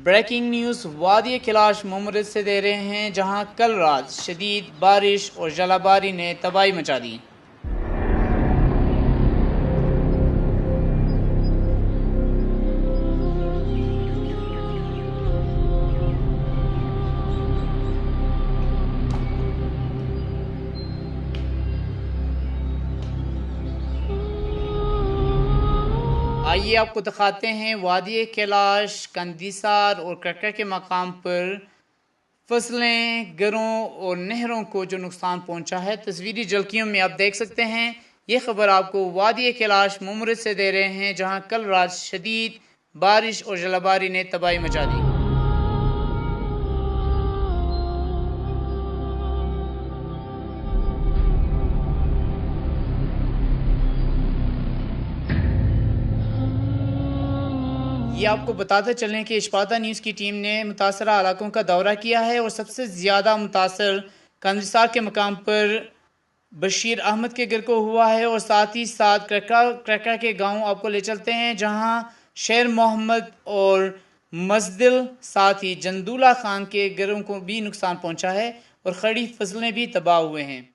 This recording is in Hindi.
ब्रेकिंग न्यूज़ वादी कैलाश मुमरिद से दे रहे हैं, जहां कल रात शदीद बारिश और जलाबारी ने तबाही मचा दी। आइए आपको दिखाते हैं वादी कैलाश, कंदिसार और क्रकर के मकाम पर फसलें, घरों और नहरों को जो नुकसान पहुंचा है। तस्वीरी झलकियों में आप देख सकते हैं। ये खबर आपको वादी कैलाश मुमरिद से दे रहे हैं, जहां कल रात शदीद बारिश और जलाबारी ने तबाही मचा दी। ये आपको बताते चलें कि इश्पाता न्यूज़ की टीम ने मुतासरा इलाकों का दौरा किया है और सबसे ज़्यादा मुतासर कंदिसार के मकाम पर बशीर अहमद के घर को हुआ है और साथ ही साथ क्रका के गांव आपको ले चलते हैं, जहां शेर मोहम्मद और मजदिल साथ ही जंदूला खान के घरों को भी नुकसान पहुंचा है और खड़ी फसलें भी तबाह हुए हैं।